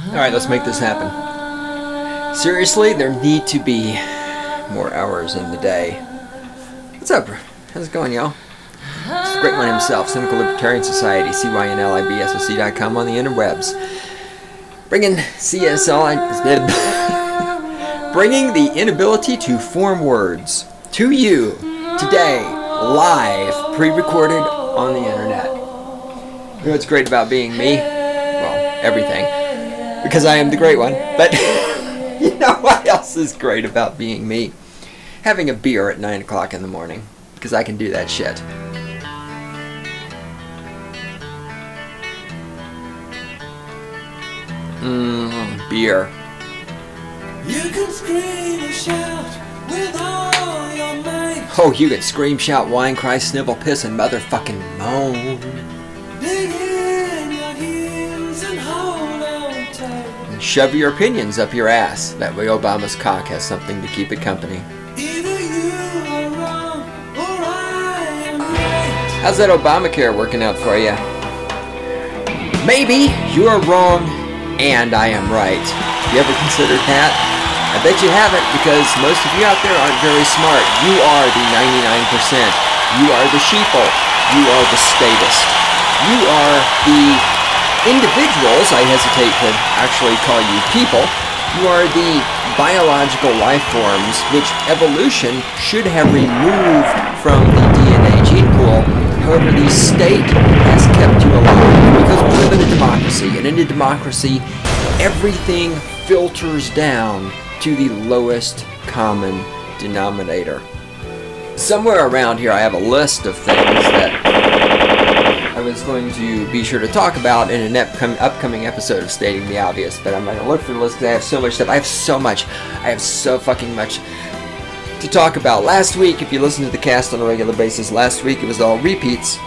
Alright, let's make this happen. Seriously, there need to be more hours in the day. What's up? How's it going, y'all? It's the great one himself, Cynical Libertarian Society, CYNLIBSOC.com on the interwebs. Bringing bringing the inability to form words to you today, live, pre-recorded on the internet. You know what's great about being me? Well, everything. Because I am the great one. But you know what else is great about being me? Having a beer at 9 o'clock in the morning. Because I can do that shit. Beer. You can scream and shout with all your might. Oh, you can scream, shout, whine, cry, snivel, piss, and motherfucking moan. Dig in your heels and hold on tight. And shove your opinions up your ass. That way Obama's cock has something to keep it company. Either you are wrong or I am right. How's that Obamacare working out for you? Maybe you're wrong and I am right. You ever considered that? I bet you haven't, because most of you out there aren't very smart. You are the 99%. You are the sheeple. You are the statist. You are the individuals, I hesitate to actually call you people. You are the biological life forms which evolution should have removed from the DNA gene pool. However, the state has kept you alive because we live in a democracy, and in a democracy, everything filters down to the lowest common denominator. Somewhere around here I have a list of things that I was going to be sure to talk about in an upcoming episode of Stating the Obvious, but I'm going to look through the list because I have so much stuff. I have so fucking much to talk about. Last week, if you listen to the cast on a regular basis, last week it was all repeats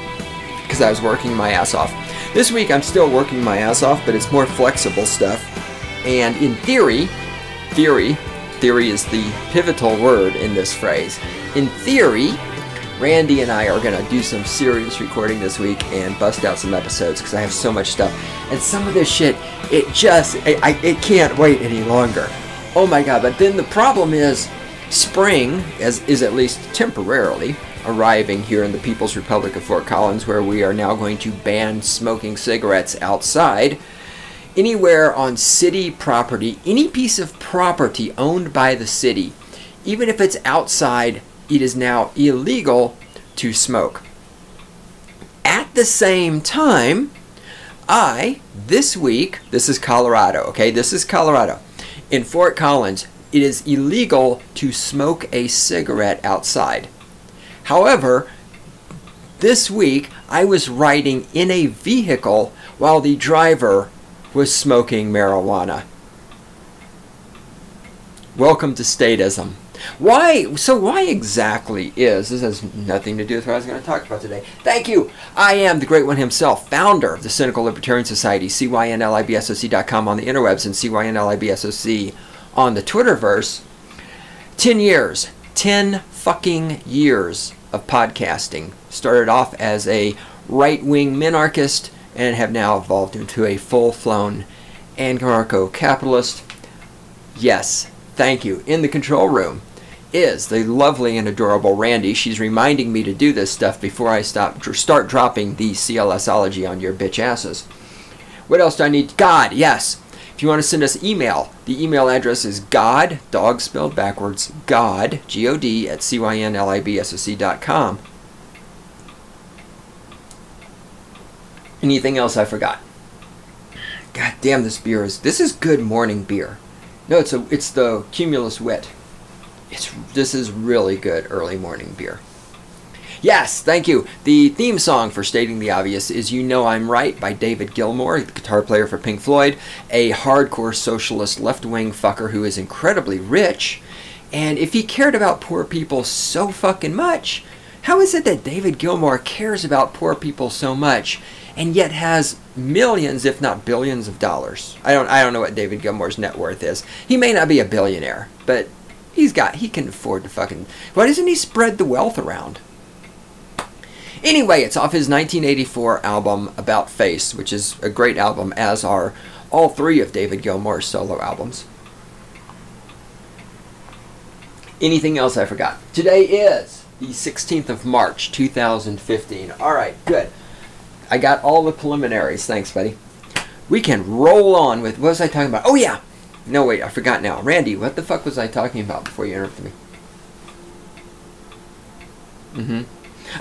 because I was working my ass off. This week I'm still working my ass off, but it's more flexible stuff. And in theory is the pivotal word in this phrase. In theory, Randy and I are going to do some serious recording this week and bust out some episodes because I have so much stuff. And some of this shit, it can't wait any longer. Oh my god, but then the problem is spring is at least temporarily arriving here in the People's Republic of Fort Collins, where we are now going to ban smoking cigarettes outside. Anywhere on city property, any piece of property owned by the city, even if it's outside, it is now illegal to smoke. At the same time, this week, this is Colorado, okay? This is Colorado. In Fort Collins, it is illegal to smoke a cigarette outside. However, this week, I was riding in a vehicle while the driver was smoking marijuana. Welcome to statism. Why? So why exactly is, this has nothing to do with what I was going to talk about today. Thank you. I am the great one himself, founder of the Cynical Libertarian Society, CYNLIBSOC.com on the interwebs and CYNLIBSOC on the Twitterverse. 10 years, 10 fucking years of podcasting. Started off as a right-wing minarchist and have now evolved into a full-flown anarcho-capitalist. Yes, thank you. In the control room is the lovely and adorable Randy. She's reminding me to do this stuff before I start dropping the CLSology on your bitch asses. What else do I need? God, yes. If you want to send us email, the email address is God, dog spelled backwards, God, G-O-D, at CYNLIBSOC.com. Anything else I forgot? God damn, this is good morning beer. No, it's the Cumulus Wit. This is really good early morning beer. Yes, thank you. The theme song for Stating the Obvious is You Know I'm Right by David Gilmour, the guitar player for Pink Floyd, a hardcore socialist left-wing fucker who is incredibly rich. And if he cared about poor people so fucking much, how is it that David Gilmour cares about poor people so much and yet has millions, if not billions of dollars? I don't know what David Gilmour's net worth is. He may not be a billionaire, but he can afford to fucking... Why doesn't he spread the wealth around? Anyway, it's off his 1984 album About Face, which is a great album, as are all 3 of David Gilmour's solo albums. Anything else I forgot? Today is the 16th of March, 2015. All right, good. I got all the preliminaries. Thanks, buddy. We can roll on with, what was I talking about? Oh, yeah. No, wait, I forgot now. Randy, what the fuck was I talking about before you interrupted me?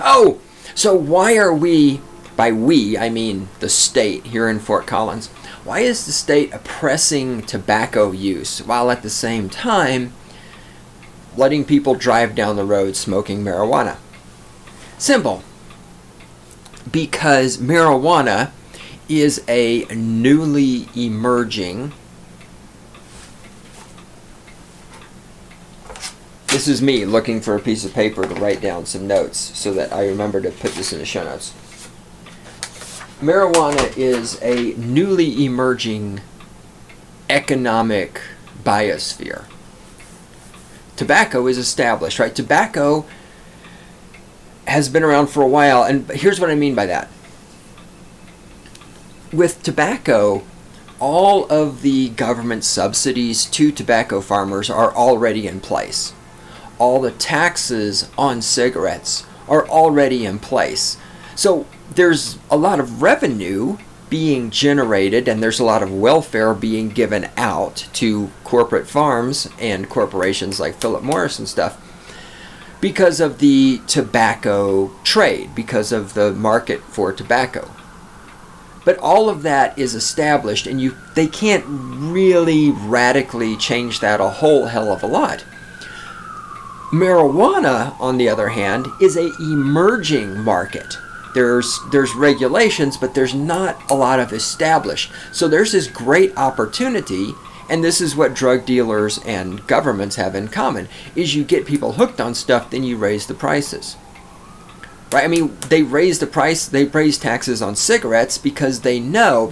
Oh, so why are we, by we, I mean the state here in Fort Collins, why is the state oppressing tobacco use while at the same time letting people drive down the road smoking marijuana? Simple. Because marijuana is a newly emerging, this is me looking for a piece of paper to write down some notes so that I remember to put this in the show notes. Marijuana is a newly emerging economic biosphere. Tobacco is established, right? Tobacco has been around for a while, and here's what I mean by that. With tobacco, all of the government subsidies to tobacco farmers are already in place. All the taxes on cigarettes are already in place. So there's a lot of revenue being generated, and there's a lot of welfare being given out to corporate farms and corporations like Philip Morris and stuff because of the tobacco trade, because of the market for tobacco. But all of that is established, and they can't really radically change that a whole hell of a lot. Marijuana, on the other hand, is an emerging market. There's regulations, but there's not a lot of established. So there's this great opportunity, and this is what drug dealers and governments have in common, is you get people hooked on stuff, then you raise the prices. Right? I mean, they raise the price, they raise taxes on cigarettes because they know,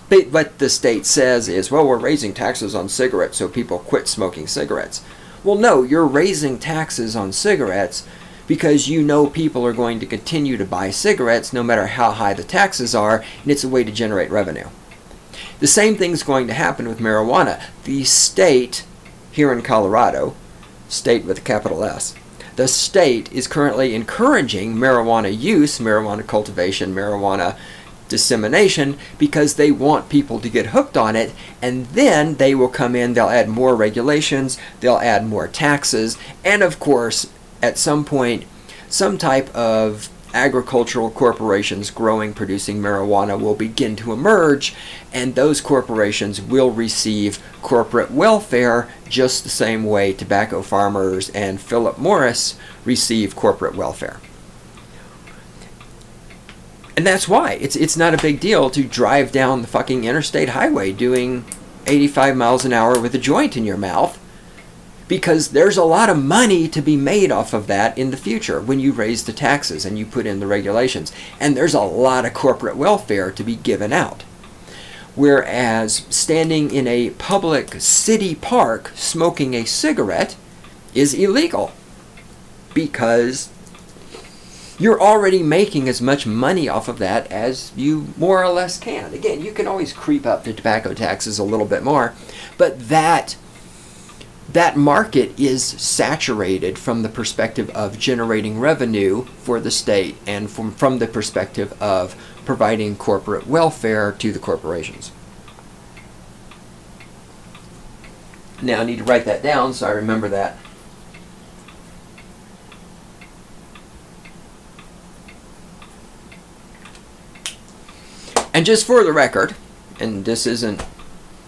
what the state says is, well, we're raising taxes on cigarettes so people quit smoking cigarettes. Well, no, you're raising taxes on cigarettes because you know people are going to continue to buy cigarettes no matter how high the taxes are, and it's a way to generate revenue. The same thing's going to happen with marijuana. The state here in Colorado, state with a capital S, the state is currently encouraging marijuana use, marijuana cultivation, marijuana dissemination, because they want people to get hooked on it, and then they will come in, they'll add more regulations, they'll add more taxes, and of course, at some point, some type of agricultural corporations growing, producing marijuana will begin to emerge, and those corporations will receive corporate welfare just the same way tobacco farmers and Philip Morris receive corporate welfare. And that's why it's not a big deal to drive down the fucking interstate highway doing 85 miles an hour with a joint in your mouth, because there's a lot of money to be made off of that in the future when you raise the taxes and you put in the regulations. And there's a lot of corporate welfare to be given out. Whereas standing in a public city park smoking a cigarette is illegal, because you're already making as much money off of that as you more or less can. Again, you can always creep up the tobacco taxes a little bit more, but that market is saturated from the perspective of generating revenue for the state, and from the perspective of providing corporate welfare to the corporations. Now I need to write that down so I remember that. And just for the record, and this isn't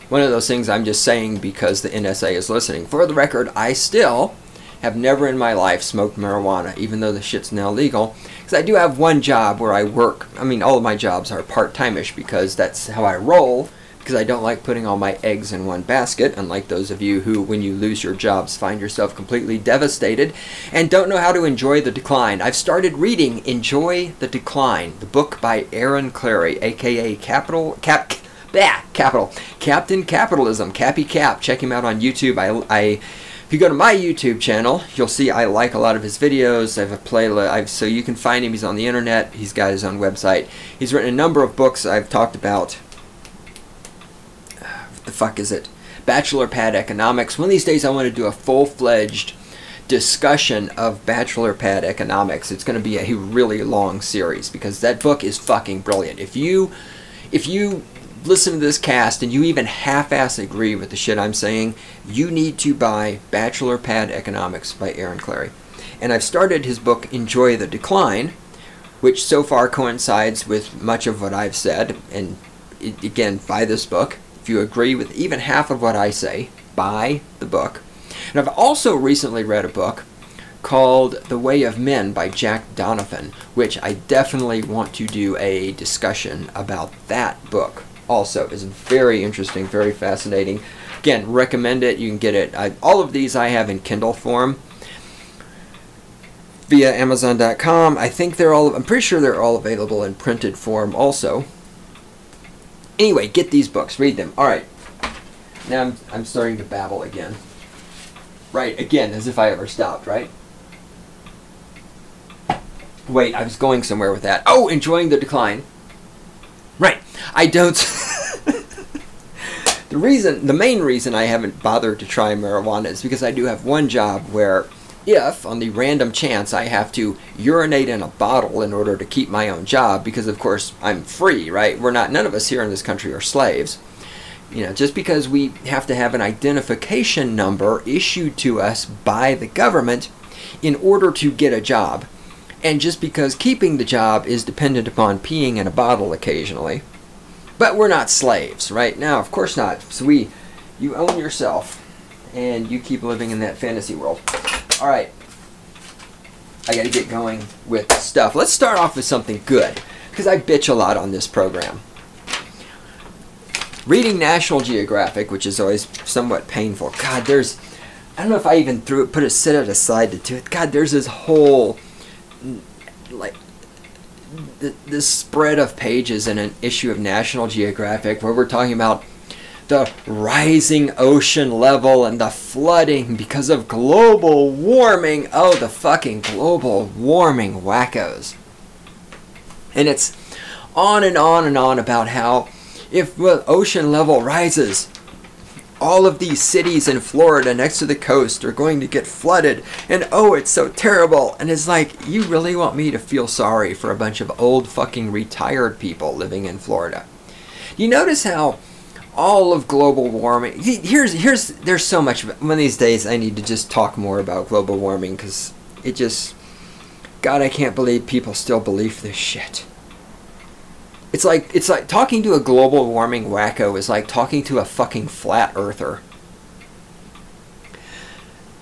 one of those things I'm just saying because the NSA is listening. For the record, I still have never in my life smoked marijuana, even though the shit's now legal. Because I do have one job where I work. I mean, all of my jobs are part-time-ish because that's how I roll. Because I don't like putting all my eggs in one basket, unlike those of you who, when you lose your jobs, find yourself completely devastated and don't know how to enjoy the decline. I've started reading Enjoy the Decline, the book by Aaron Clary, aka Captain Capitalism, Cappy Cap. Check him out on YouTube. If you go to my YouTube channel, you'll see I like a lot of his videos. I have a playlist, so you can find him. He's on the internet. He's got his own website. He's written a number of books I've talked about. the fuck is it? Bachelor Pad Economics. One of these days I want to do a full-fledged discussion of Bachelor Pad Economics. It's going to be a really long series because that book is fucking brilliant. If you listen to this cast and you even half-ass agree with the shit I'm saying, you need to buy Bachelor Pad Economics by Aaron Clarey. And I've started his book Enjoy the Decline, which so far coincides with much of what I've said. And again, buy this book. If you agree with even half of what I say, buy the book. And I've also recently read a book called The Way of Men by Jack Donovan, which I definitely want to do a discussion about that book. Also, it's very interesting, very fascinating. Again, recommend it. You can get it. All of these I have in Kindle form via Amazon.com. I think I'm pretty sure they're all available in printed form also. Anyway, get these books, read them. All right. Now I'm starting to babble again. Right, again, as if I ever stopped, right? Wait, I was going somewhere with that. Oh, enjoying the decline. Right. I don't... The main reason I haven't bothered to try marijuana is because I do have one job where if, on the random chance, I have to urinate in a bottle in order to keep my own job, because of course I'm free, right? None of us here in this country are slaves. You know, just because we have to have an identification number issued to us by the government in order to get a job, and just because keeping the job is dependent upon peeing in a bottle occasionally. But we're not slaves, right? Now, of course not. So you own yourself, and you keep living in that fantasy world. All right, I got to get going with stuff. Let's start off with something good, because I bitch a lot on this program. Reading National Geographic, which is always somewhat painful. God, I don't know if I even set it aside to do it. God, there's this whole, like, this spread of pages in an issue of National Geographic where we're talking about the rising ocean level and the flooding because of global warming. Oh, the fucking global warming wackos. And it's on and on and on about how if the ocean level rises, all of these cities in Florida next to the coast are going to get flooded, and oh, it's so terrible. And it's like, you really want me to feel sorry for a bunch of old fucking retired people living in Florida? You notice how all of global warming, there's so much of it. One of these days I need to just talk more about global warming, because it just, God, I can't believe people still believe this shit. It's like talking to a global warming wacko is like talking to a fucking flat earther.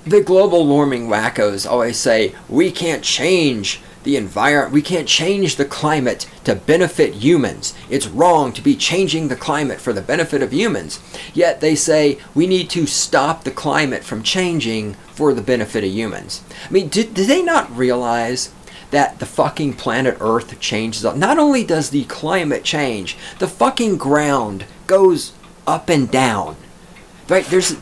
The global warming wackos always say, we can't change the environment, we can't change the climate to benefit humans. It's wrong to be changing the climate for the benefit of humans. Yet they say we need to stop the climate from changing for the benefit of humans. I mean, did they not realize that the fucking planet Earth changes up? Not only does the climate change, the fucking ground goes up and down. Right? There's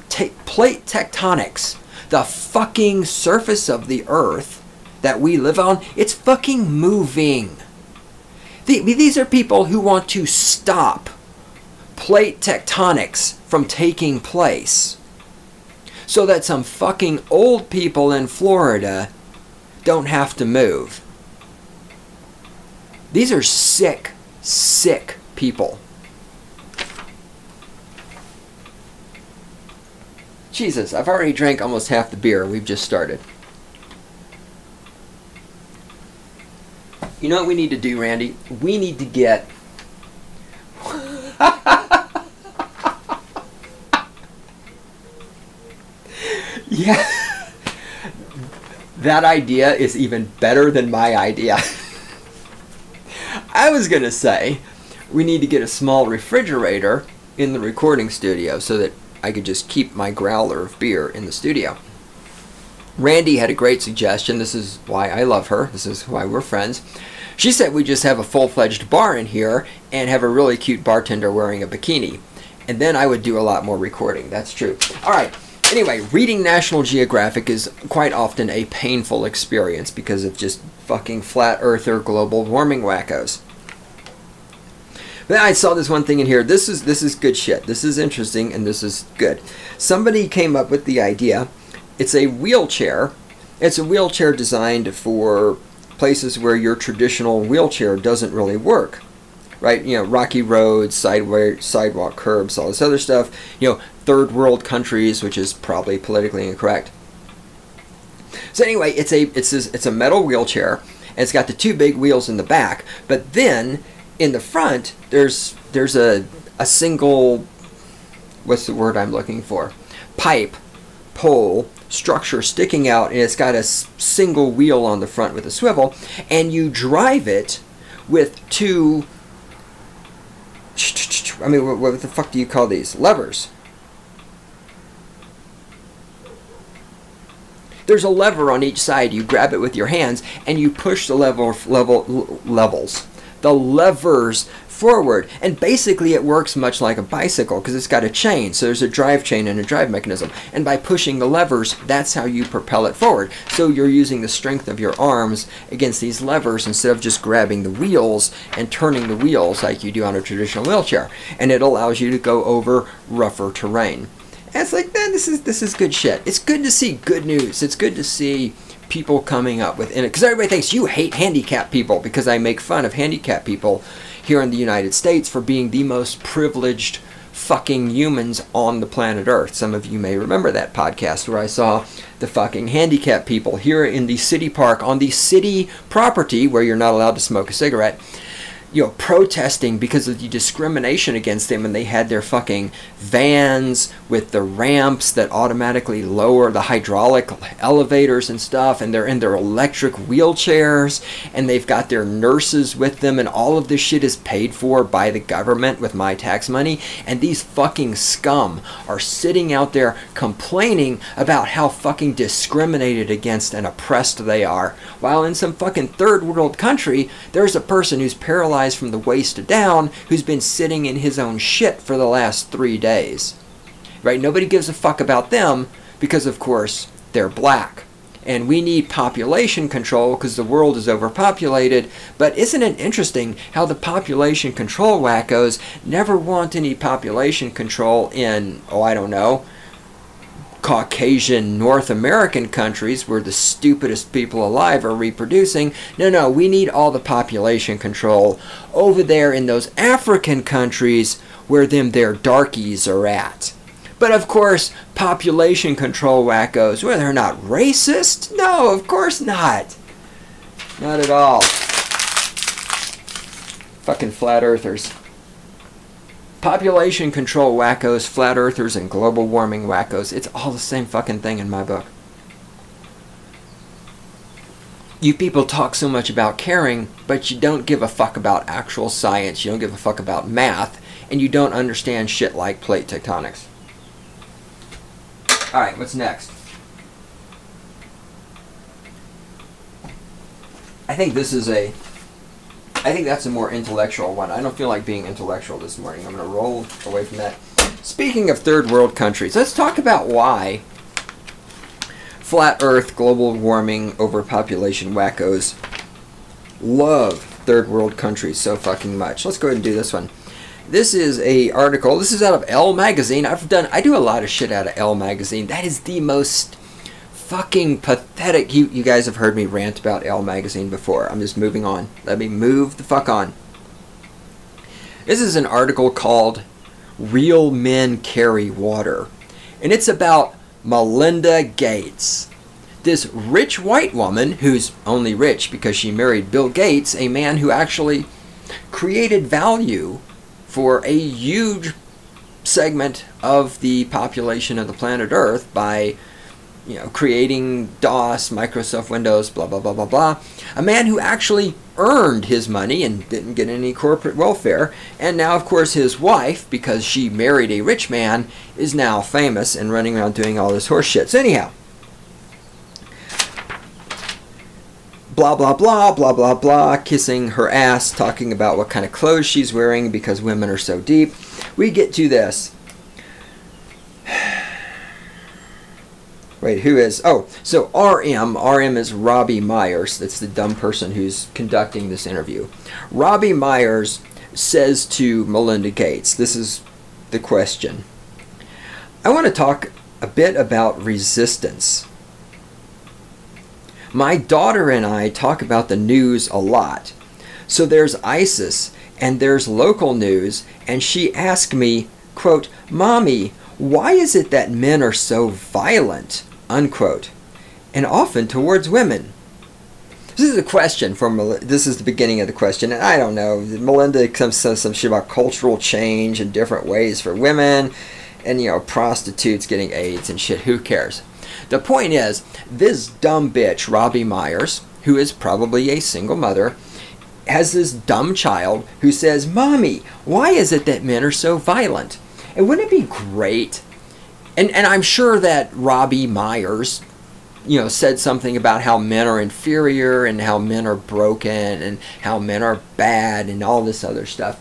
plate tectonics. The fucking surface of the Earth that we live on, it's fucking moving. These are people who want to stop plate tectonics from taking place so that some fucking old people in Florida don't have to move. These are sick, sick people. Jesus, I've already drank almost half the beer. We've just started. You know what we need to do, Randy? We need to get... Yeah. That idea is even better than my idea. I was going to say we need to get a small refrigerator in the recording studio so that I could just keep my growler of beer in the studio. Randy had a great suggestion. This is why I love her. This is why we're friends. She said we just have a full-fledged bar in here and have a really cute bartender wearing a bikini. And then I would do a lot more recording. That's true. All right. Anyway, reading National Geographic is quite often a painful experience because of just fucking flat earther global warming wackos. But I saw this one thing in here. This is good shit. This is interesting, and this is good. Somebody came up with the idea. It's a wheelchair. It's a wheelchair designed for places where your traditional wheelchair doesn't really work. Right? You know, rocky roads, sidewalk curbs, all this other stuff. You know, third world countries, which is probably politically incorrect. So anyway, it's a metal wheelchair, and it's got the two big wheels in the back. But then in the front, there's a single, what's the word I'm looking for? Pipe, pole, structure sticking out, and it's got a single wheel on the front with a swivel, and you drive it with two, I mean, what the fuck do you call these? Levers. There's a lever on each side. You grab it with your hands, and you push the levers forward, and basically it works much like a bicycle because it's got a chain, so there's a drive chain and a drive mechanism, and by pushing the levers, that's how you propel it forward. So you're using the strength of your arms against these levers instead of just grabbing the wheels and turning the wheels like you do on a traditional wheelchair, and it allows you to go over rougher terrain. And it's like, man, this is good shit. It's good to see good news. It's good to see people coming up with it, because everybody thinks you hate handicapped people because I make fun of handicapped people here in the United States for being the most privileged fucking humans on the planet Earth. Some of you may remember that podcast where I saw the fucking handicapped people here in the city park on the city property where you're not allowed to smoke a cigarette, you know, protesting because of the discrimination against them, and they had their fucking vans with the ramps that automatically lower the hydraulic elevators and stuff, and they're in their electric wheelchairs, and they've got their nurses with them, and all of this shit is paid for by the government with my tax money, and these fucking scum are sitting out there complaining about how fucking discriminated against and oppressed they are, while in some fucking third world country, there's a person who's paralyzed from the waist down who's been sitting in his own shit for the last 3 days. Right? Nobody gives a fuck about them because, of course, they're black. And we need population control because the world is overpopulated. But isn't it interesting how the population control wackos never want any population control in, oh, I don't know, Caucasian North American countries where the stupidest people alive are reproducing. No, we need all the population control over there in those African countries where them their darkies are at. But of course, population control wackos, well, they're not racist. No, of course not. Not at all. Fucking flat earthers. Population control wackos, flat earthers, and global warming wackos. It's all the same fucking thing in my book. You people talk so much about caring, but you don't give a fuck about actual science. You don't give a fuck about math, and you don't understand shit like plate tectonics. Alright, what's next? I think that's a more intellectual one. I don't feel like being intellectual this morning. I'm going to roll away from that. Speaking of third world countries, let's talk about why flat earth, global warming, overpopulation wackos love third world countries so fucking much. Let's go ahead and do this one. This is a article. This is out of Elle magazine. I do a lot of shit out of Elle magazine. That is the most fucking pathetic. You guys have heard me rant about Elle magazine before. I'm just moving on. Let me move the fuck on. This is an article called Real Men Carry Water, and it's about Melinda Gates, this rich white woman who's only rich because she married Bill Gates, a man who actually created value for a huge segment of the population of the planet Earth by, you know, creating DOS, Microsoft Windows, blah, blah, blah, blah, blah. A man who actually earned his money and didn't get any corporate welfare. And now, of course, his wife, because she married a rich man, is now famous and running around doing all this horse shit. So anyhow, blah, blah, blah, blah, blah, blah, kissing her ass, talking about what kind of clothes she's wearing because women are so deep. We get to this. Wait, who is? Oh, so RM is Robbie Myers. That's the dumb person who's conducting this interview. Robbie Myers says to Melinda Gates, this is the question. I want to talk a bit about resistance. My daughter and I talk about the news a lot. So there's ISIS and there's local news, and she asked me, quote, "Mommy, why is it that men are so violent?" unquote, and often towards women. This is a question from, this is the beginning of the question, and I don't know, Melinda says some shit about cultural change and different ways for women, and, you know, prostitutes getting AIDS and shit, who cares? The point is, this dumb bitch, Robbie Myers, who is probably a single mother, has this dumb child who says, "Mommy, why is it that men are so violent?" And wouldn't it be great? And I'm sure that Robbie Myers, you know, said something about how men are inferior and how men are broken and how men are bad and all this other stuff.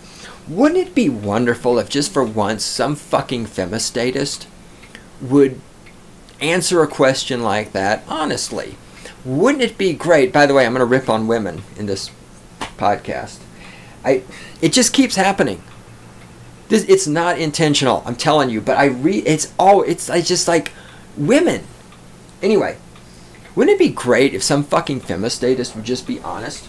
Wouldn't it be wonderful if just for once some fucking femistatist would answer a question like that honestly? Wouldn't it be great? By the way, I'm going to rip on women in this podcast. It just keeps happening. It's not intentional, I'm telling you, but it's just like women. Anyway, wouldn't it be great if some fucking femistatist would just be honest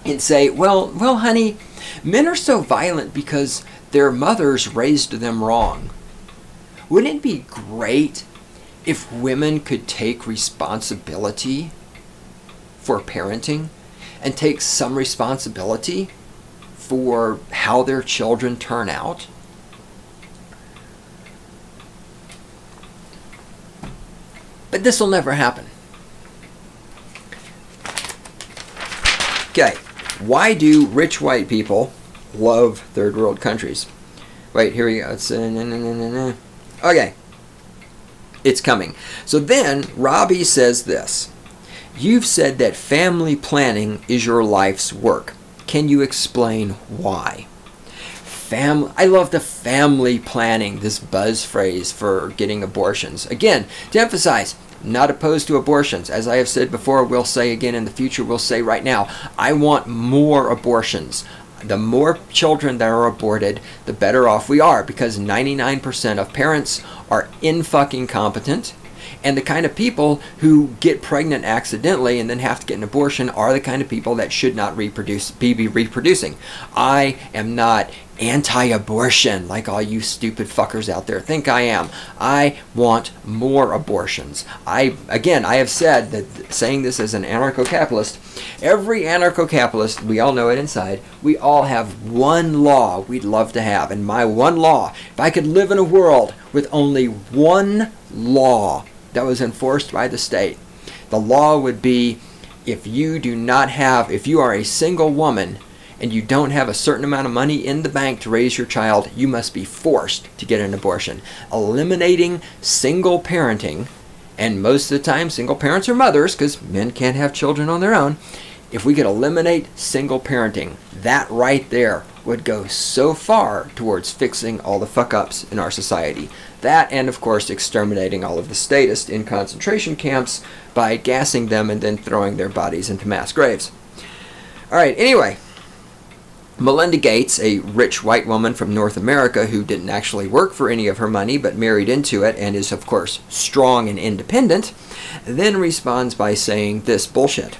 and say, well, honey, men are so violent because their mothers raised them wrong. Wouldn't it be great if women could take responsibility for parenting and take some responsibility for how their children turn out? But this will never happen. Okay, why do rich white people love third world countries? Wait, here we go. It's okay. It's coming. So then Robbie says this. You've said that family planning is your life's work. Can you explain why? I love the family planning, this buzz phrase for getting abortions. Again, to emphasize, not opposed to abortions. As I have said before, we'll say again in the future, we'll say right now, I want more abortions. The more children that are aborted, the better off we are, because 99% of parents are in-fucking competent. And the kind of people who get pregnant accidentally and then have to get an abortion are the kind of people that should not be reproducing. I am not anti-abortion like all you stupid fuckers out there think I am. I want more abortions. Again, I have said that, saying this as an anarcho-capitalist, every anarcho-capitalist, we all know it inside, we all have one law we'd love to have. And my one law, if I could live in a world with only one law that was enforced by the state, the law would be, if you are a single woman and you don't have a certain amount of money in the bank to raise your child, you must be forced to get an abortion. Eliminating single parenting, and most of the time single parents are mothers because men can't have children on their own. If we could eliminate single parenting, that right there would go so far towards fixing all the fuck-ups in our society. That, and of course exterminating all of the statists in concentration camps by gassing them and then throwing their bodies into mass graves. Alright, anyway, Melinda Gates, a rich white woman from North America who didn't actually work for any of her money but married into it and is of course strong and independent, then responds by saying this bullshit.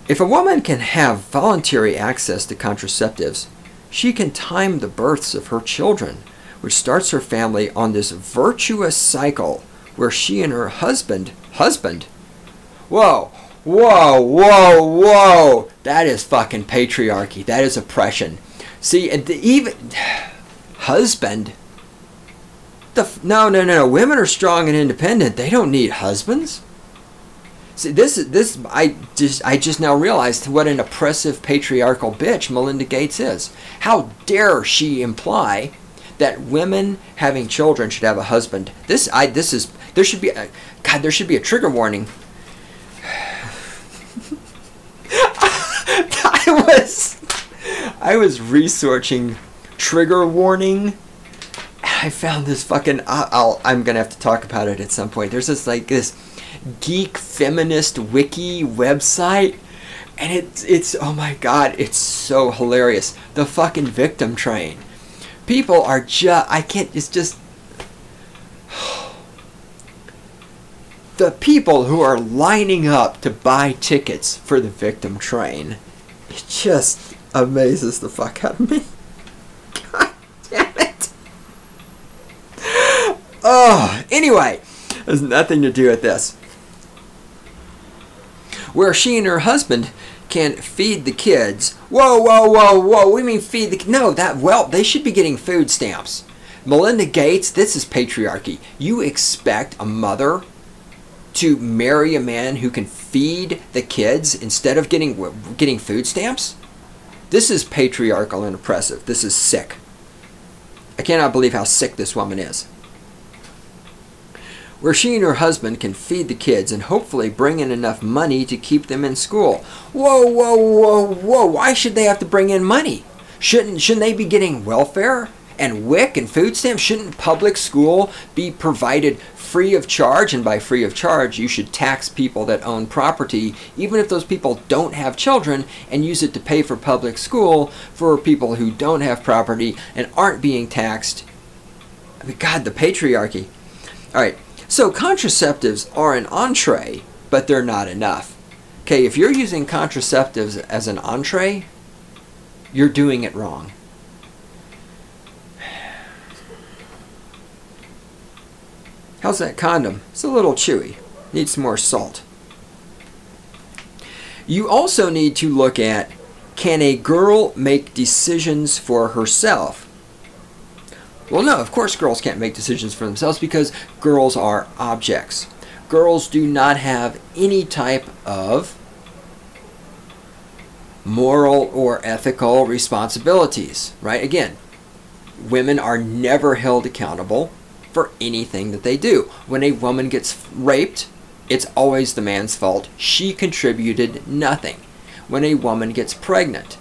If a woman can have voluntary access to contraceptives, she can time the births of her children, which starts her family on this virtuous cycle where she and her husband, whoa, that is fucking patriarchy. That is oppression. See, even husband, no, women are strong and independent. They don't need husbands. See, I just now realized what an oppressive patriarchal bitch Melinda Gates is. How dare she imply that women having children should have a husband? There should be a trigger warning. I was researching trigger warning. I found this fucking. I'm gonna have to talk about it at some point. There's this geek feminist wiki website, And it's oh my God, it's so hilarious. The fucking victim train. People are just, I can't, it's just, the people who are lining up to buy tickets for the victim train, it just amazes the fuck out of me. God damn it. Oh, anyway, has nothing to do with this. Where she and her husband can feed the kids. Whoa, whoa, whoa, whoa. We mean feed the... No, that... Well, they should be getting food stamps. Melinda Gates, this is patriarchy. You expect a mother to marry a man who can feed the kids instead of getting food stamps? This is patriarchal and oppressive. This is sick. I cannot believe how sick this woman is. Where she and her husband can feed the kids and hopefully bring in enough money to keep them in school. Whoa, whoa, whoa, whoa. Why should they have to bring in money? Shouldn't they be getting welfare and WIC and food stamps? Shouldn't public school be provided free of charge? And by free of charge, you should tax people that own property, even if those people don't have children, and use it to pay for public school for people who don't have property and aren't being taxed. I mean, God, the patriarchy. All right. So contraceptives are an entree, but they're not enough. Okay, if you're using contraceptives as an entree, you're doing it wrong. How's that condom? It's a little chewy. Needs some more salt. You also need to look at, can a girl make decisions for herself? Well, no, of course girls can't make decisions for themselves because girls are objects. Girls do not have any type of moral or ethical responsibilities, right? Again, women are never held accountable for anything that they do. When a woman gets raped, it's always the man's fault. She contributed nothing. When a woman gets pregnant,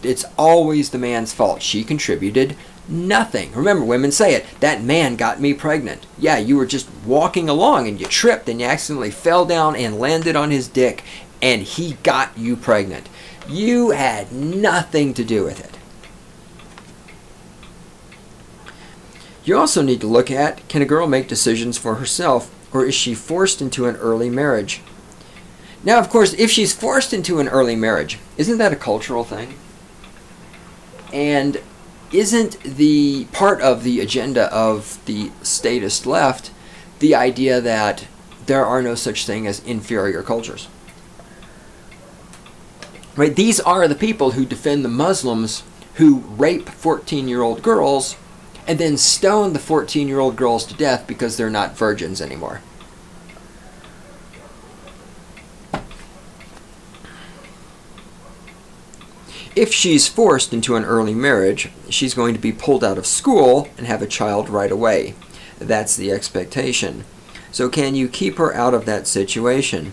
it's always the man's fault. She contributed nothing. Remember, women say it. That man got me pregnant. Yeah, you were just walking along and you tripped and you accidentally fell down and landed on his dick and he got you pregnant. You had nothing to do with it. You also need to look at, can a girl make decisions for herself, or is she forced into an early marriage? Now, of course, if she's forced into an early marriage, isn't that a cultural thing? And isn't the part of the agenda of the statist left the idea that there are no such thing as inferior cultures? Right? These are the people who defend the Muslims who rape 14-year-old girls and then stone the 14-year-old girls to death because they're not virgins anymore. If she's forced into an early marriage, she's going to be pulled out of school and have a child right away. That's the expectation. So can you keep her out of that situation?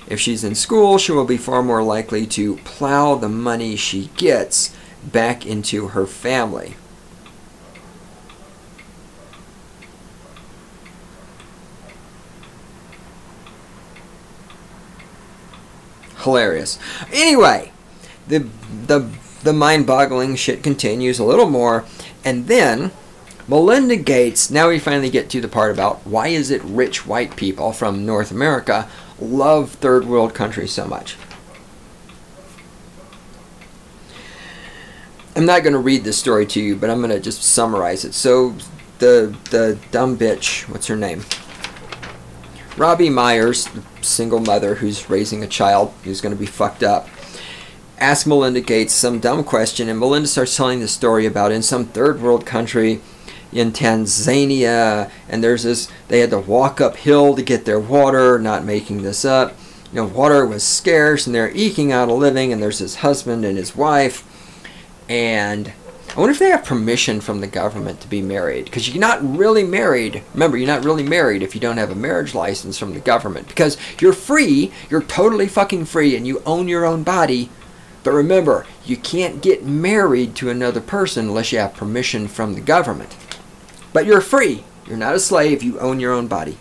If she's in school, she will be far more likely to plow the money she gets back into her family. Hilarious. Anyway, the mind-boggling shit continues a little more, and then Melinda Gates, now we finally get to the part about why is it rich white people from North America love third world countries so much. I'm not going to read this story to you, but I'm going to just summarize it. So the dumb bitch, what's her name? Robbie Myers, the single mother who's raising a child who's going to be fucked up, asked Melinda Gates some dumb question, and Melinda starts telling the story about in some third world country in Tanzania, and there's this, they had to walk uphill to get their water, not making this up. You know, water was scarce and they're eking out a living, and there's his husband and his wife, and I wonder if they have permission from the government to be married, because you're not really married. Remember, you're not really married if you don't have a marriage license from the government, because you're free, you're totally fucking free, and you own your own body. But remember, you can't get married to another person unless you have permission from the government. But you're free. You're not a slave. You own your own body.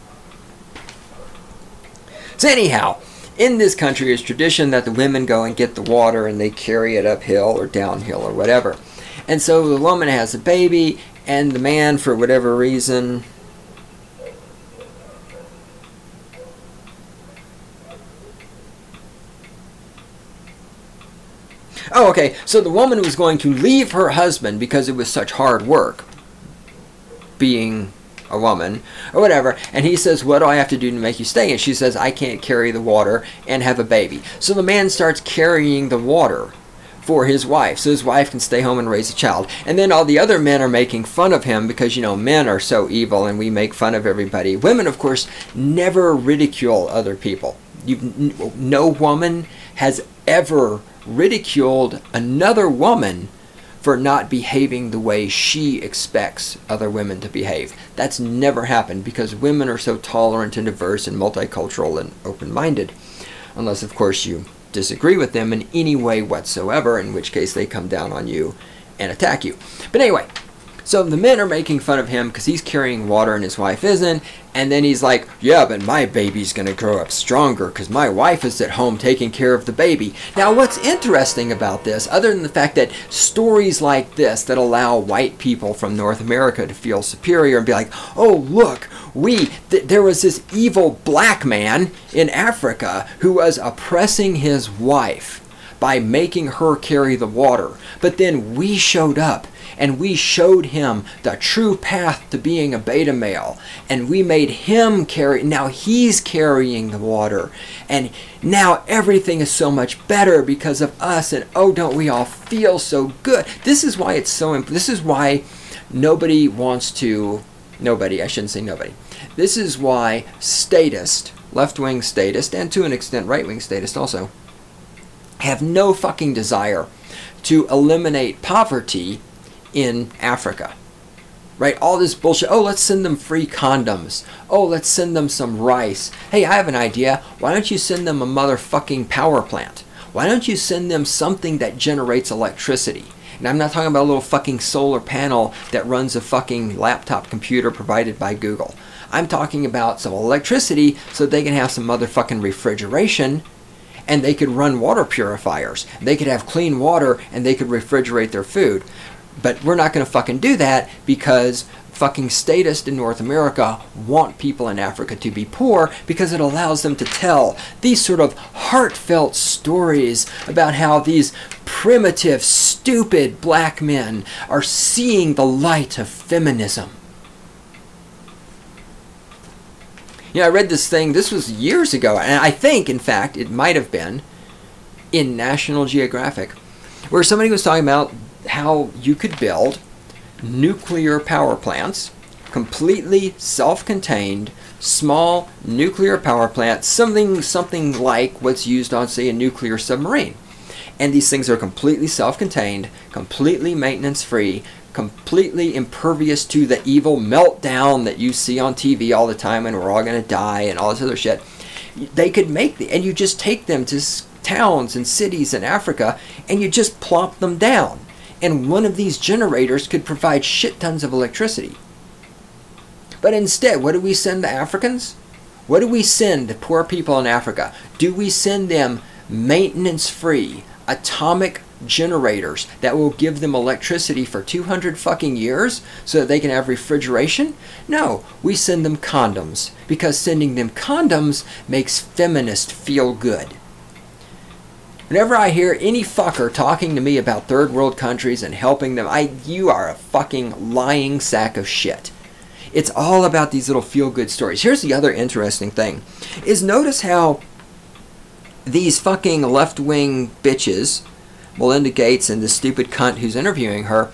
So anyhow, in this country, it's tradition that the women go and get the water and they carry it uphill or downhill or whatever. And so the woman has a baby, and the man, for whatever reason, oh, okay, so the woman was going to leave her husband because it was such hard work being a woman or whatever, and he says, what do I have to do to make you stay? And she says, I can't carry the water and have a baby. So the man starts carrying the water for his wife so his wife can stay home and raise a child. And then all the other men are making fun of him because, you know, men are so evil and we make fun of everybody. Women, of course, never ridicule other people. No woman has ever ridiculed another woman for not behaving the way she expects other women to behave. That's never happened because women are so tolerant and diverse and multicultural and open-minded. Unless, of course, you disagree with them in any way whatsoever, in which case they come down on you and attack you. But anyway, so the men are making fun of him because he's carrying water and his wife isn't. And then he's like, yeah, but my baby's going to grow up stronger because my wife is at home taking care of the baby. Now, what's interesting about this, other than the fact that stories like this that allow white people from North America to feel superior and be like, oh, look, there was this evil black man in Africa who was oppressing his wife by making her carry the water. But then we showed up and we showed him the true path to being a beta male. And we made him carry, now he's carrying the water. And now everything is so much better because of us. And oh, don't we all feel so good? This is why it's so, this is why nobody wants to, nobody, I shouldn't say nobody. This is why statists, left-wing statists, and to an extent right-wing statists also, have no fucking desire to eliminate poverty in Africa. Right? All this bullshit. Oh, let's send them free condoms. Oh, let's send them some rice. Hey, I have an idea. Why don't you send them a motherfucking power plant? Why don't you send them something that generates electricity? And I'm not talking about a little fucking solar panel that runs a fucking laptop computer provided by Google. I'm talking about some electricity so they can have some motherfucking refrigeration, and they could run water purifiers. They could have clean water and they could refrigerate their food. But we're not going to fucking do that because fucking statists in North America want people in Africa to be poor because it allows them to tell these sort of heartfelt stories about how these primitive, stupid black men are seeing the light of feminism. You know, I read this thing, this was years ago, and I think, in fact, it might have been in National Geographic, where somebody was talking about how you could build nuclear power plants, completely self-contained, small nuclear power plants, something like what's used on, say, a nuclear submarine. And these things are completely self-contained, completely maintenance-free, completely impervious to the evil meltdown that you see on TV all the time and we're all going to die and all this other shit. They could make and you just take them to towns and cities in Africa and you just plop them down. And one of these generators could provide shit tons of electricity. But instead, what do we send the Africans? What do we send the poor people in Africa? Do we send them maintenance-free atomic generators that will give them electricity for 200 fucking years so that they can have refrigeration? No, we send them condoms because sending them condoms makes feminists feel good. Whenever I hear any fucker talking to me about third world countries and helping them, you are a fucking lying sack of shit. It's all about these little feel-good stories. Here's the other interesting thing, is notice how these fucking left-wing bitches, Melinda Gates and the stupid cunt who's interviewing her,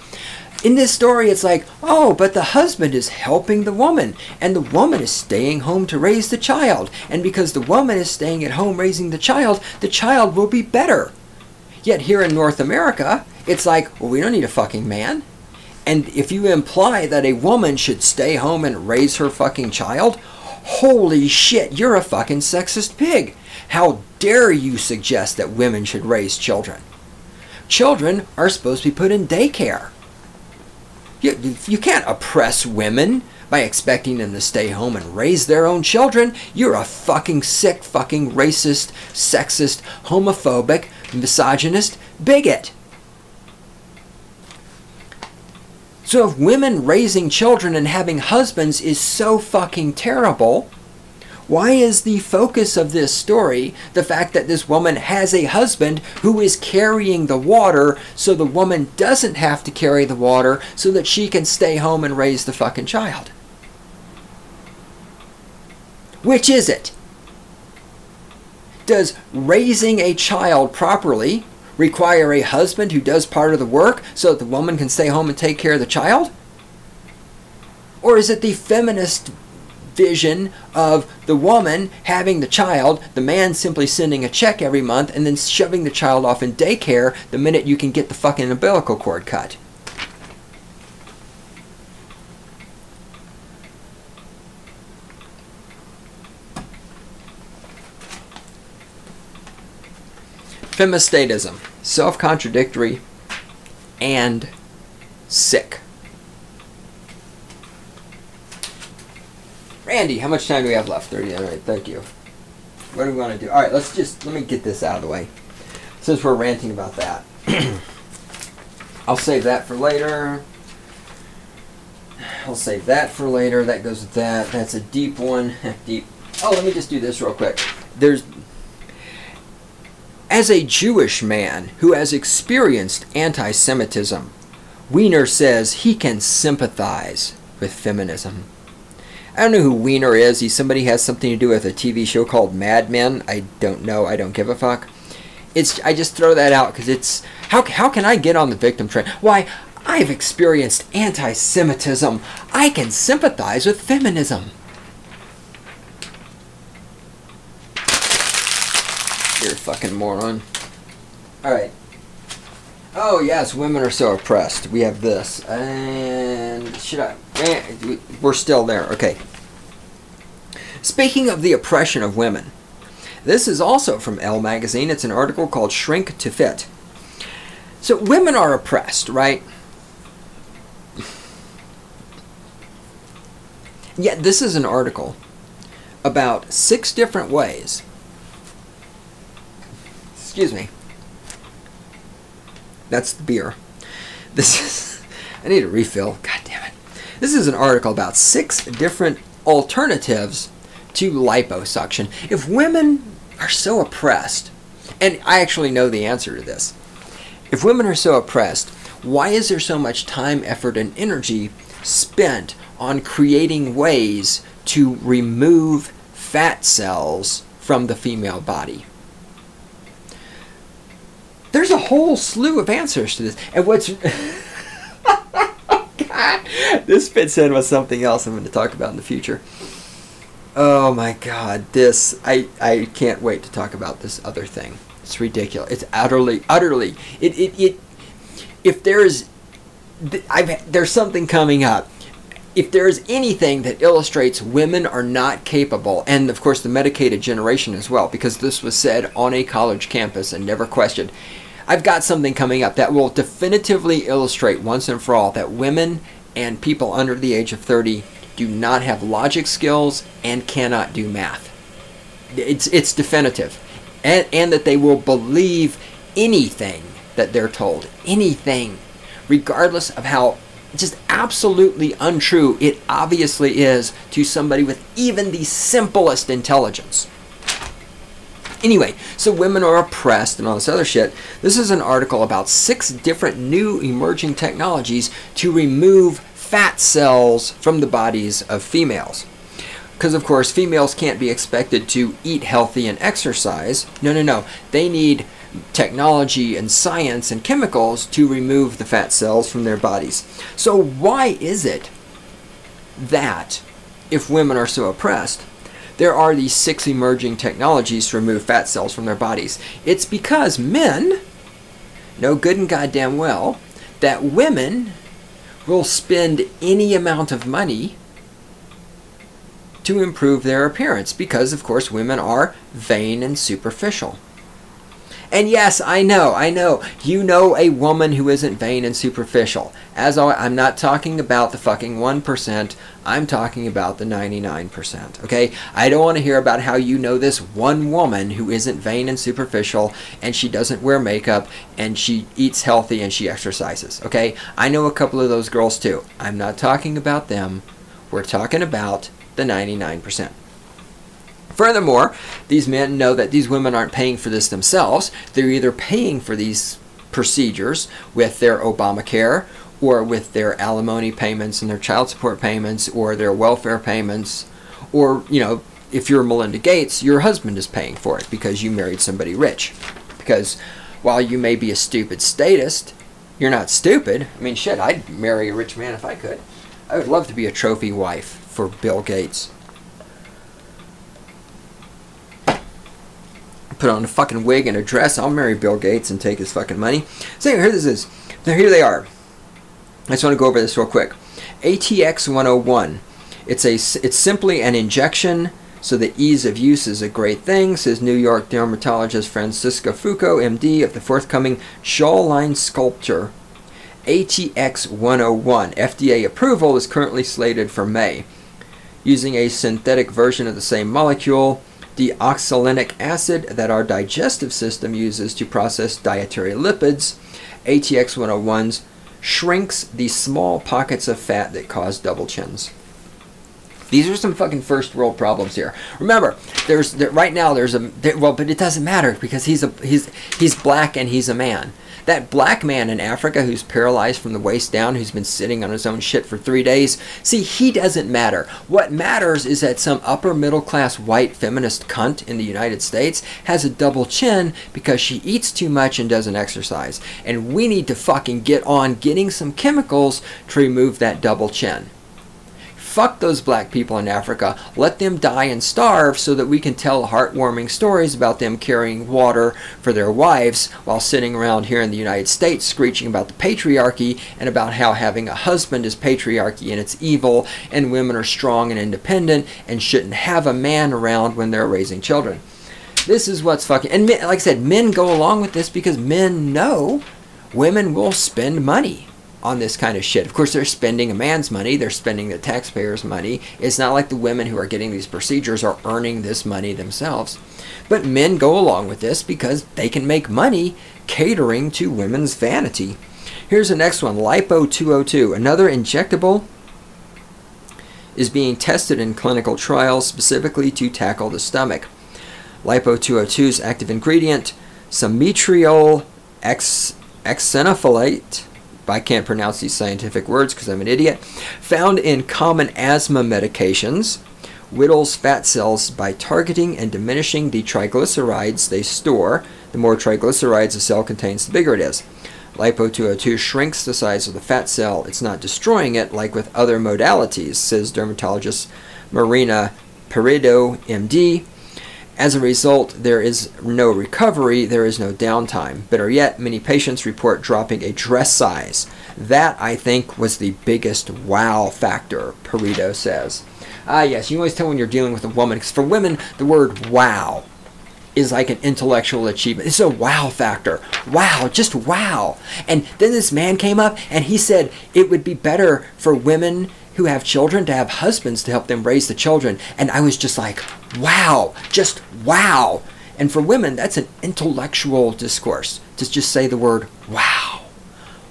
in this story it's like, oh, but the husband is helping the woman, and the woman is staying home to raise the child, and because the woman is staying at home raising the child will be better. Yet here in North America, it's like, well, we don't need a fucking man. And if you imply that a woman should stay home and raise her fucking child, holy shit, you're a fucking sexist pig. How dare you suggest that women should raise children? Children are supposed to be put in daycare. You can't oppress women by expecting them to stay home and raise their own children. You're a fucking sick, fucking racist, sexist, homophobic, misogynist bigot. So if women raising children and having husbands is so fucking terrible, why is the focus of this story the fact that this woman has a husband who is carrying the water so the woman doesn't have to carry the water so that she can stay home and raise the fucking child? Which is it? Does raising a child properly require a husband who does part of the work so that the woman can stay home and take care of the child? Or is it the feminist vision of the woman having the child, the man simply sending a check every month and then shoving the child off in daycare the minute you can get the fucking umbilical cord cut? Femistatism, self-contradictory and sick. Randy, how much time do we have left? 30. All right, thank you. What do we want to do? All right, let me get this out of the way. Since we're ranting about that. I'll save that for later. I'll save that for later. That goes with that. That's a deep one. Deep. Oh, let me just do this real quick. As a Jewish man who has experienced anti-Semitism, Wiener says he can sympathize with feminism. I don't know who Wiener is. He's somebody who has something to do with a TV show called Mad Men. I don't know. I don't give a fuck. I just throw that out because it's... How can I get on the victim train? Why, I've experienced anti-Semitism. I can sympathize with feminism. You're a fucking moron. Alright. Oh, yes, women are so oppressed. We have this. And we're still there. Okay. Speaking of the oppression of women, this is also from Elle magazine. It's an article called Shrink to Fit. So women are oppressed, right? Yet this is an article about 6 different ways. Excuse me. That's the beer. This is... I need a refill. God damn it. This is an article about 6 different alternatives to liposuction. If women are so oppressed, and I actually know the answer to this. If women are so oppressed, why is there so much time, effort, and energy spent on creating ways to remove fat cells from the female body? There's a whole slew of answers to this. And what's... God, this fits in with something else I'm going to talk about in the future. Oh my God, this... I can't wait to talk about this other thing. It's ridiculous. It's utterly... If there's... there's something coming up. If there's anything that illustrates women are not capable, and of course the medicated generation as well, because this was said on a college campus and never questioned, I've got something coming up that will definitively illustrate once and for all that women and people under the age of 30 do not have logic skills and cannot do math. It's definitive. And that they will believe anything that they're told. Anything. Regardless of how just absolutely untrue it obviously is to somebody with even the simplest intelligence. Anyway, so women are oppressed and all this other shit. This is an article about 6 different new emerging technologies to remove fat cells from the bodies of females. Because, of course, females can't be expected to eat healthy and exercise. No. They need technology and science and chemicals to remove the fat cells from their bodies. So why is it that, if women are so oppressed, there are these 6 emerging technologies to remove fat cells from their bodies? It's because men know good and goddamn well that women will spend any amount of money to improve their appearance because, of course, women are vain and superficial. And yes, I know. You know a woman who isn't vain and superficial. As always, I'm not talking about the fucking 1%. I'm talking about the 99%. Okay? I don't want to hear about how you know this one woman who isn't vain and superficial, and she doesn't wear makeup, and she eats healthy, and she exercises. Okay? I know a couple of those girls too. I'm not talking about them. We're talking about the 99%. Furthermore, these men know that these women aren't paying for this themselves. They're either paying for these procedures with their Obamacare, or with their alimony payments and their child support payments, or their welfare payments, or, you know, if you're Melinda Gates, your husband is paying for it because you married somebody rich. Because while you may be a stupid statist, you're not stupid. I mean, shit, I'd marry a rich man if I could. I would love to be a trophy wife for Bill Gates. Put on a fucking wig and a dress. I'll marry Bill Gates and take his fucking money. So here this is. Now here they are. I just want to go over this real quick. ATX 101. It's simply an injection, so the ease of use is a great thing, says New York dermatologist Francisca Foucault, MD, of the forthcoming jawline sculpture. ATX 101. FDA approval is currently slated for May. Using a synthetic version of the same molecule, deoxylenic acid, that our digestive system uses to process dietary lipids, ATX 101's shrinks the small pockets of fat that cause double chins. These are some fucking first world problems here. Remember, right now but it doesn't matter because he's black and he's a man. That black man in Africa who's paralyzed from the waist down, who's been sitting on his own shit for 3 days, see, he doesn't matter. What matters is that some upper middle class white feminist cunt in the United States has a double chin because she eats too much and doesn't exercise. And we need to fucking get on getting some chemicals to remove that double chin. Fuck those black people in Africa. Let them die and starve so that we can tell heartwarming stories about them carrying water for their wives while sitting around here in the United States screeching about the patriarchy and about how having a husband is patriarchy and it's evil and women are strong and independent and shouldn't have a man around when they're raising children. This is what's fucking... And men, like I said, men go along with this because men know women will spend money on this kind of shit. Of course, they're spending a man's money. They're spending the taxpayers' money. It's not like the women who are getting these procedures are earning this money themselves. But men go along with this because they can make money catering to women's vanity. Here's the next one, Lipo 202. Another injectable is being tested in clinical trials specifically to tackle the stomach. Lipo 202's active ingredient, sometriol xenofolate, I can't pronounce these scientific words because I'm an idiot, found in common asthma medications, whittles fat cells by targeting and diminishing the triglycerides they store. The more triglycerides a cell contains, the bigger it is. Lipo 202 shrinks the size of the fat cell. It's not destroying it like with other modalities, says dermatologist Marina Peredo, MD. As a result, there is no recovery, there is no downtime. Better yet, many patients report dropping a dress size. That, I think, was the biggest wow factor, Peredo says. Ah, yes, you always tell when you're dealing with a woman, because for women, the word wow is like an intellectual achievement. It's a wow factor. Wow, just wow. And then this man came up and he said it would be better for women who have children to have husbands to help them raise the children. And I was just like, wow, just wow. And for women, that's an intellectual discourse to just say the word wow.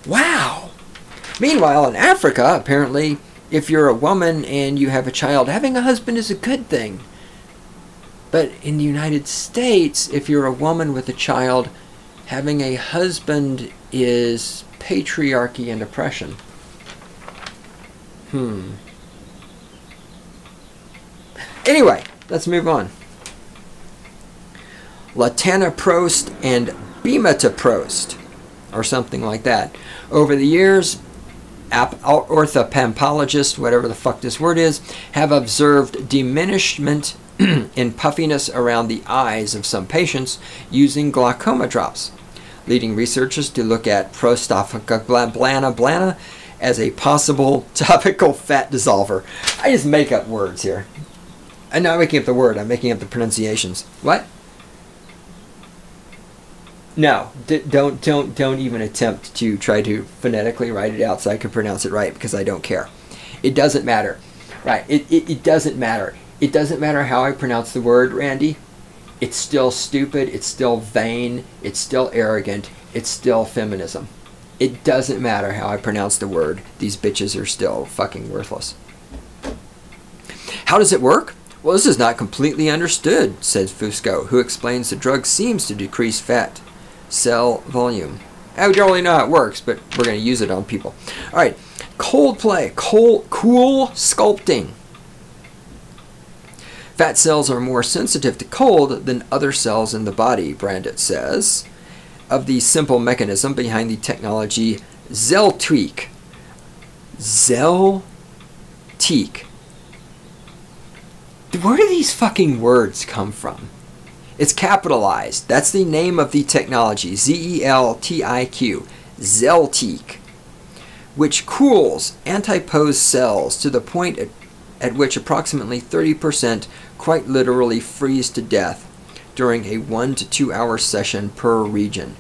Wow. Meanwhile, in Africa, apparently, if you're a woman and you have a child, having a husband is a good thing. But in the United States, if you're a woman with a child, having a husband is patriarchy and oppression. Anyway, let's move on. Latanoprost and bimatoprost, or something like that. Over the years, orthopampologists, whatever the fuck this word is, have observed diminishment in puffiness around the eyes of some patients using glaucoma drops, leading researchers to look at prostaglandina as a possible topical fat dissolver. I just make up words here. I'm not making up the word, I'm making up the pronunciations. What? No, don't even attempt to try to phonetically write it out so I can pronounce it right, because I don't care. It doesn't matter. Right? It doesn't matter. It doesn't matter how I pronounce the word, Randy. It's still stupid. It's still vain. It's still arrogant. It's still feminism. It doesn't matter how I pronounce the word. These bitches are still fucking worthless. How does it work? Well, this is not completely understood, says Fusco, who explains the drug seems to decrease fat cell volume. I don't really know how it works, but we're going to use it on people. All right. Cold play. Cool sculpting. Fat cells are more sensitive to cold than other cells in the body, Brandit says, of the simple mechanism behind the technology Zelteek. Zelteek. Where do these fucking words come from? It's capitalized. That's the name of the technology. Z-E-L-T-I-Q. Zelteek. Which cools antipose cells to the point at which approximately 30% quite literally freeze to death during a 1 to 2 hour session per region.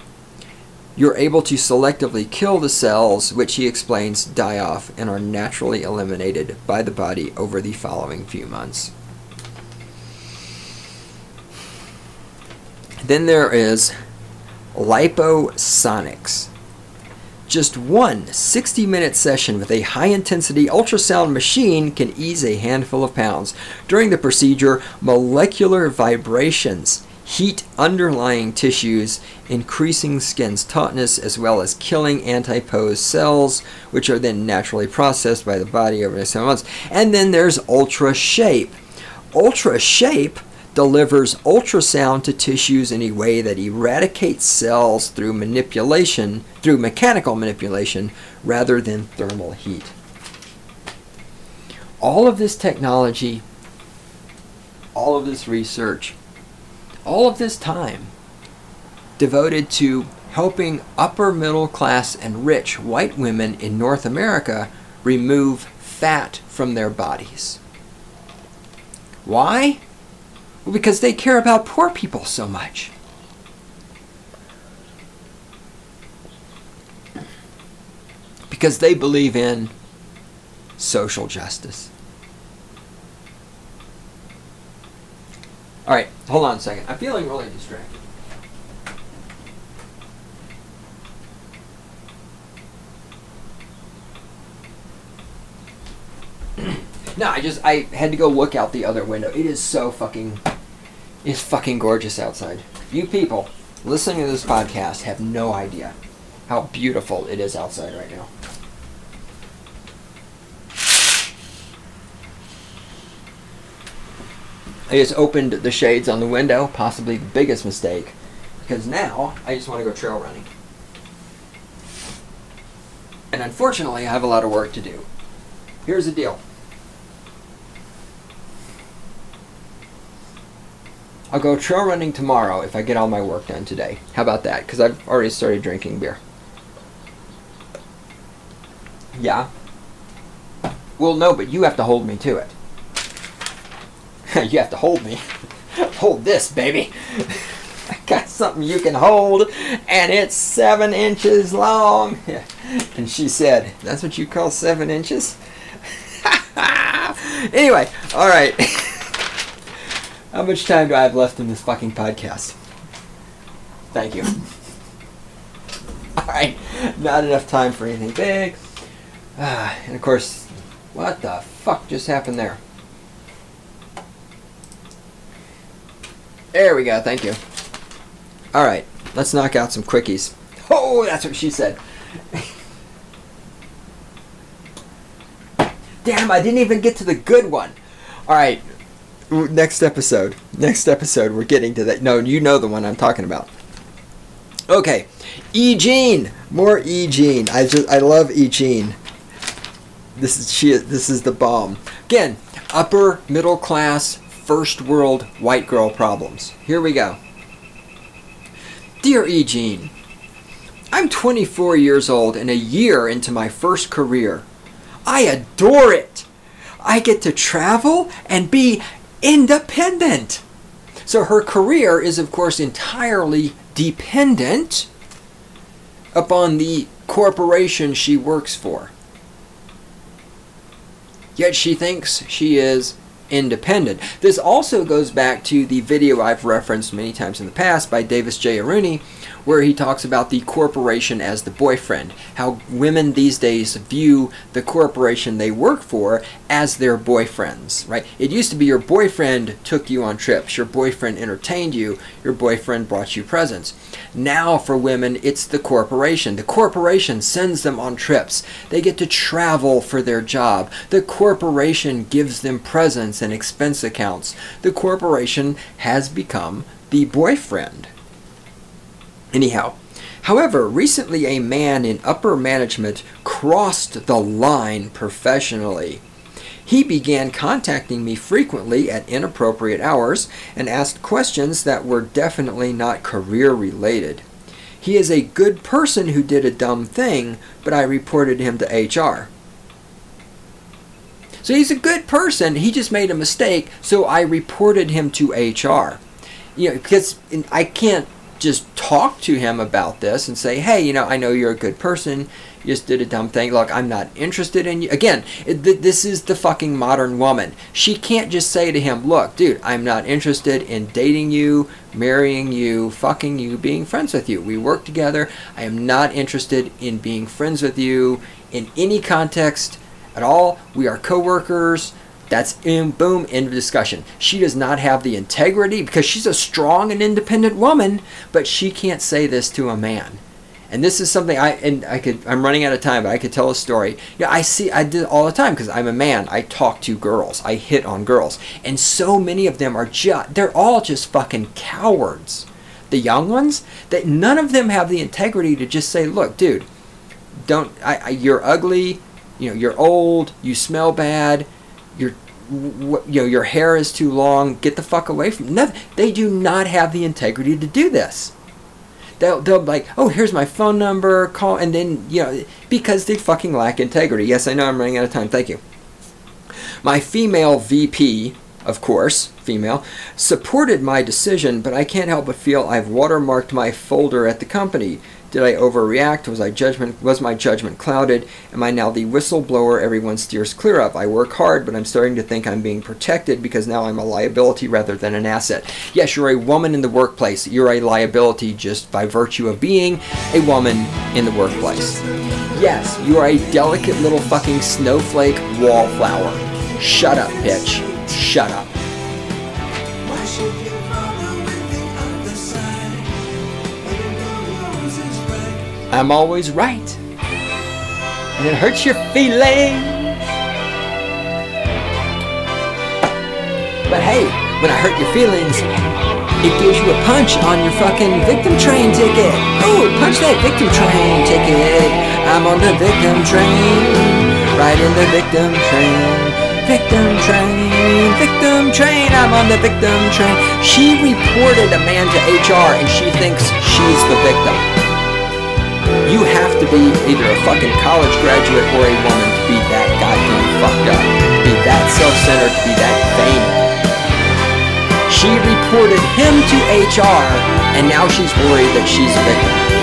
You're able to selectively kill the cells, which he explains die off and are naturally eliminated by the body over the following few months. Then there is liposonics. Just one 60-minute session with a high-intensity ultrasound machine can ease a handful of pounds. During the procedure, molecular vibrations heat underlying tissues, increasing skin's tautness as well as killing antipose cells, which are then naturally processed by the body over the next 7 months. And then there's Ultra Shape. Ultra Shape delivers ultrasound to tissues in a way that eradicates cells through mechanical manipulation rather than thermal heat. All of this technology, all of this research, all of this time devoted to helping upper middle class and rich white women in North America remove fat from their bodies. Why? Well, because they care about poor people so much. Because they believe in social justice. All right, hold on a second. I'm feeling really distracted. No, I had to go look out the other window. It is so fucking gorgeous outside. You people listening to this podcast have no idea how beautiful it is outside right now. I just opened the shades on the window, possibly the biggest mistake, because now I just want to go trail running. And unfortunately, I have a lot of work to do. Here's the deal. I'll go trail running tomorrow if I get all my work done today. How about that? Because I've already started drinking beer. Yeah? Well, no, but you have to hold me to it. You have to hold me. Hold this, baby. I got something you can hold, and it's 7 inches long. And she said, that's what you call 7 inches? Anyway, all right. How much time do I have left in this fucking podcast? Thank you. Alright, not enough time for anything big. And of course, what the fuck just happened there? There we go, thank you. Alright, let's knock out some quickies. Oh, that's what she said. Damn, I didn't even get to the good one. Alright. Next episode, we're getting to that. No, you know the one I'm talking about. Okay, E-Gene, more E-Gene. I love E-Gene. This is the bomb. Again, upper middle class, first world white girl problems. Here we go. Dear E-Gene, I'm 24 years old and a year into my first career. I adore it. I get to travel and be independent. So her career is, of course, entirely dependent upon the corporation she works for. Yet she thinks she is independent. This also goes back to the video I've referenced many times in the past by Davis J. Aruni, where he talks about the corporation as the boyfriend. How women these days view the corporation they work for as their boyfriends, right? It used to be your boyfriend took you on trips, your boyfriend entertained you, your boyfriend brought you presents. Now for women, it's the corporation. The corporation sends them on trips. They get to travel for their job. The corporation gives them presents and expense accounts. The corporation has become the boyfriend. Anyhow, however, recently a man in upper management crossed the line professionally. He began contacting me frequently at inappropriate hours and asked questions that were definitely not career related. He is a good person who did a dumb thing, but I reported him to HR. So he's a good person, he just made a mistake, so I reported him to HR. You know, because I can't just talk to him about this and say, hey, you know, I know you're a good person, you just did a dumb thing, look, I'm not interested in you. Again, this is the fucking modern woman. She can't just say to him, look, dude, I'm not interested in dating you, marrying you, fucking you, being friends with you. We work together. I am not interested in being friends with you in any context at all. We are co-workers. That's boom, end of discussion. She does not have the integrity because she's a strong and independent woman, but she can't say this to a man. And this is something I'm running out of time, but I could tell a story. Yeah, I do it all the time because I'm a man. I talk to girls. I hit on girls. And so many of them are they're all just fucking cowards. The young ones, that none of them have the integrity to just say, look, dude, you're ugly, you know, you're old, you smell bad, your hair is too long, get the fuck away from me. They do not have the integrity to do this. They'll be like, oh, here's my phone number, call, and then, you know, because they fucking lack integrity. Yes, I know I'm running out of time. Thank you. My female VP, of course, female, supported my decision, but I can't help but feel I've watermarked my folder at the company. Did I overreact? Was my judgment clouded? Am I now the whistleblower everyone steers clear of? I work hard, but I'm starting to think I'm being protected because now I'm a liability rather than an asset. Yes, you're a woman in the workplace. You're a liability just by virtue of being a woman in the workplace. Yes, you are a delicate little fucking snowflake wallflower. Shut up, bitch. Shut up. I'm always right, and it hurts your feelings. But hey, when I hurt your feelings, it gives you a punch on your fucking victim train ticket. Oh, punch that victim train ticket. I'm on the victim train, right in the victim train. Victim train, victim train, I'm on the victim train. She reported a man to HR and she thinks she's the victim. You have to be either a fucking college graduate or a woman to be that goddamn fucked up, to be that self-centered, to be that vain. She reported him to HR, and now she's worried that she's a victim.